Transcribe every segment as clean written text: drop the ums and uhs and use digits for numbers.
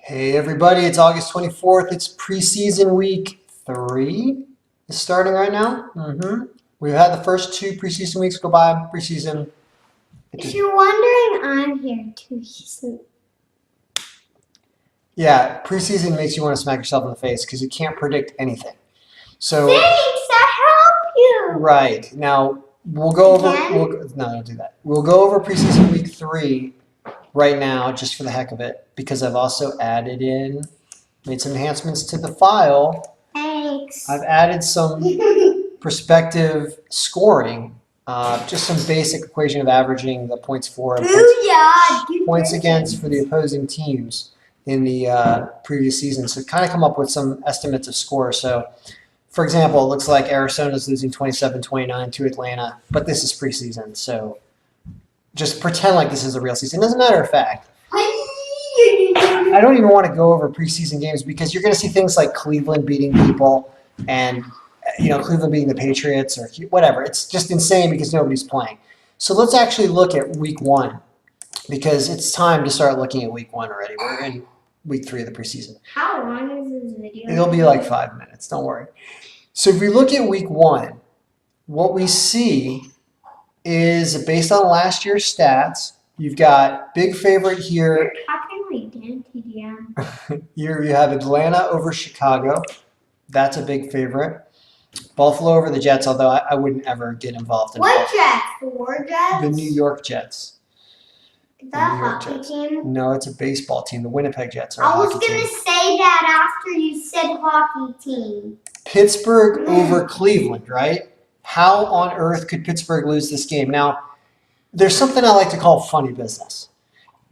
Hey everybody, it's August 24th. It's preseason week 3 is starting right now. We've had the first 2 preseason weeks go by. Preseason. If you're wondering, I'm here too. Yeah, preseason makes you want to smack yourself in the face because you can't predict anything. So Thanks, I help you. right now we'll go over. Again? No, don't do that. We'll go over preseason week 3 right now, just for the heck of it, because I've also made some enhancements to the file. Thanks. I've added some perspective scoring, just some basic equation of averaging the points for and points against for the opposing teams in the previous season. So kind of come up with some estimates of score. So, for example, it looks like Arizona's losing 27-29 to Atlanta, but this is preseason. So just pretend like this is a real season. As a matter of fact, I don't even want to go over preseason games because you're going to see things like Cleveland beating people and Cleveland beating the Patriots or whatever. It's just insane because nobody's playing. So let's actually look at week 1 because it's time to start looking at week 1 already. We're in week 3 of the preseason. How long is this video? It'll be like 5 minutes. Don't worry. So if we look at week 1, what we see is based on last year's stats. You've got big favorite here. Here you have Atlanta over Chicago. That's a big favorite. Buffalo over the Jets, although I wouldn't ever get involved in what Jets? The War Jets? The New York Jets. Is that a hockey team? No, it's a baseball team. The Winnipeg Jets are I was going to say that after you said hockey team. Pittsburgh over Cleveland, right? How on earth could Pittsburgh lose this game? Now, there's something I like to call funny business.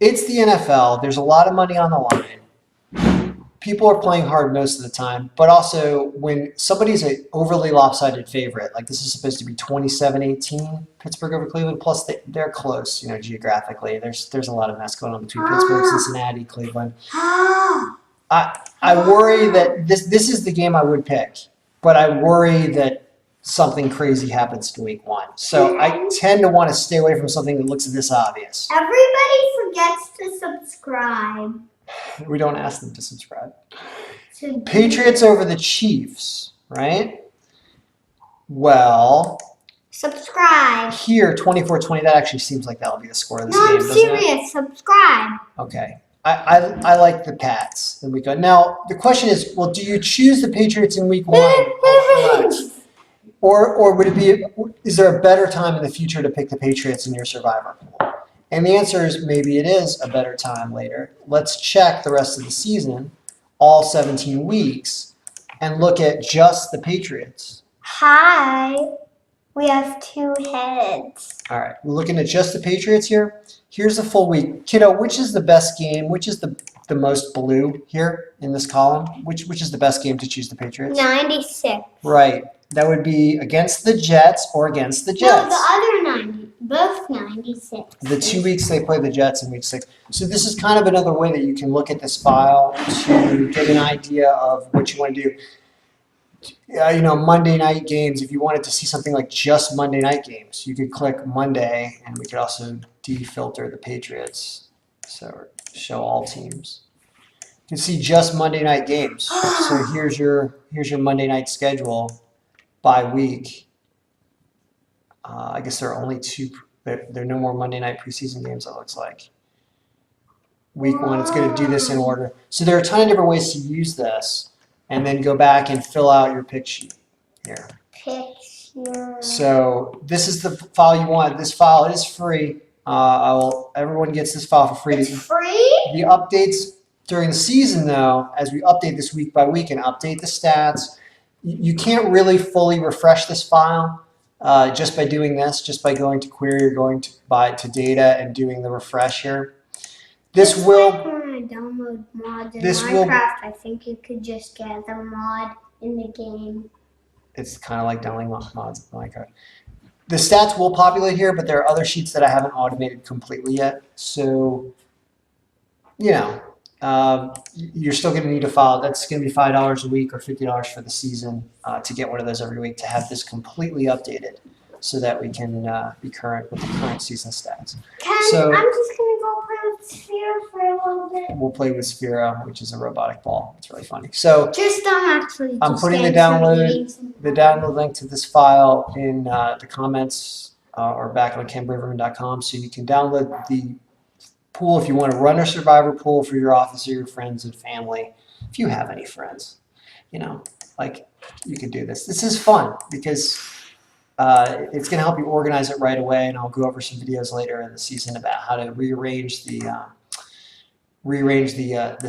It's the NFL. There's a lot of money on the line. People are playing hard most of the time, but also when somebody's an overly lopsided favorite, like this is supposed to be 27-18, Pittsburgh over Cleveland, plus they're close, geographically. There's a lot of mess going on between Pittsburgh, Cincinnati, Cleveland. I worry that this is the game I would pick, but I worry that something crazy happens in week 1. So I tend to want to stay away from something that looks this obvious. Everybody forgets to subscribe. We don't ask them to subscribe. Patriots over the Chiefs, right? Well, subscribe. Here, 24-20, that actually seems like that'll be the score of this game, doesn't it? No, I'm serious. Subscribe. Okay. I like the Pats in week 1. Now, the question is, well, do you choose the Patriots in week 1? Or would it be, is there a better time in the future to pick the Patriots in your survivor pool? And the answer is maybe it is a better time later. Let's check the rest of the season, all 17 weeks, and look at just the Patriots. Hi. We have 2 heads. All right, we're looking at just the Patriots here. Here's the full week. Kiddo, which is the best game? Which is the most blue here in this column? Which is the best game to choose the Patriots? 96. Right. That would be against the Jets or against the Jets. No, the other 90. Both 96. The 2 weeks they play the Jets in week 6. So this is kind of another way that you can look at this file to get an idea of what you want to do. Monday night games, if you wanted to see something like just Monday night games, you could click Monday, and we could also defilter the Patriots. So show all teams. You can see just Monday night games. So here's your Monday night schedule by week. I guess there are only 2. There are no more Monday night preseason games, it looks like. Week 1, it's going to do this in order. So there are a ton of different ways to use this, and then go back and fill out your pick sheet here. So this is the file you want. This file is free. Everyone gets this file for free. It's free? The updates during the season, though, as we update this week by week and update the stats, you can't really fully refresh this file just by doing this, just by going to query or going to data and doing the refresh here. This will... Like when I download mods in Minecraft, I think you could just get the mod in the game. It's kind of like downloading mods in Minecraft. The stats will populate here, but there are other sheets that I haven't automated completely yet. So, you're still going to need a file. That's going to be $5 a week or $50 for the season to get one of those every week to have this completely updated so that we can be current with the current season stats. I'm just going to go play with Sphere for a little bit? We'll play with Sphera, which is a robotic ball. It's really funny. So Just actually. I'm just putting the getting some download meetings. link to this file in the comments or back on kenbraverman.com, so you can download the pool if you want to run a survivor pool for your office or your friends and family. If you have any friends, you know, like you could do this. This is fun because it's going to help you organize it right away, and I'll go over some videos later in the season about how to rearrange this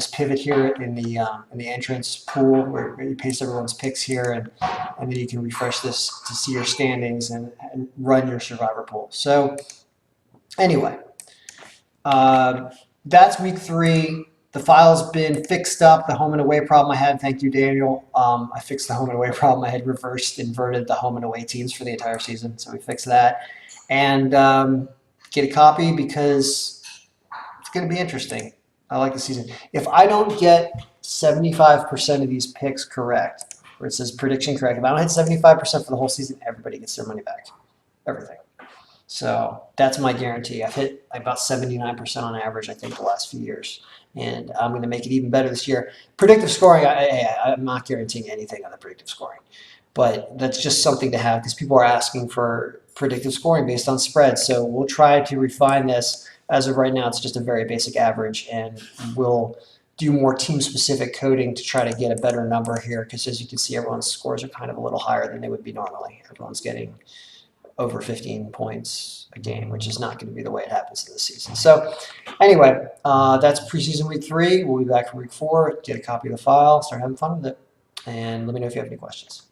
pivot here in the entrance pool where you paste everyone's picks here, and then you can refresh this to see your standings and run your survivor pool. So anyway, that's week 3. The file's been fixed up. The home and away problem I had, thank you, Daniel. I fixed the home and away problem. I had inverted the home and away teams for the entire season. So we fixed that. And get a copy because it's going to be interesting. I like the season. If I don't get 75% of these picks correct, where it says prediction correct, if I don't hit 75% for the whole season, everybody gets their money back. Everything. So that's my guarantee. I've hit about 79% on average, I think, the last few years. And I'm going to make it even better this year. Predictive scoring, I'm not guaranteeing anything on the predictive scoring. But that's just something to have because people are asking for predictive scoring based on spreads. So we'll try to refine this. As of right now, it's just a very basic average. And we'll do more team-specific coding to try to get a better number here because, as you can see, everyone's scores are kind of a little higher than they would be normally. Everyone's getting over 15 points a game, which is not going to be the way it happens in this season. So anyway, that's preseason week 3. We'll be back for week 4. Get a copy of the file, start having fun with it, and let me know if you have any questions.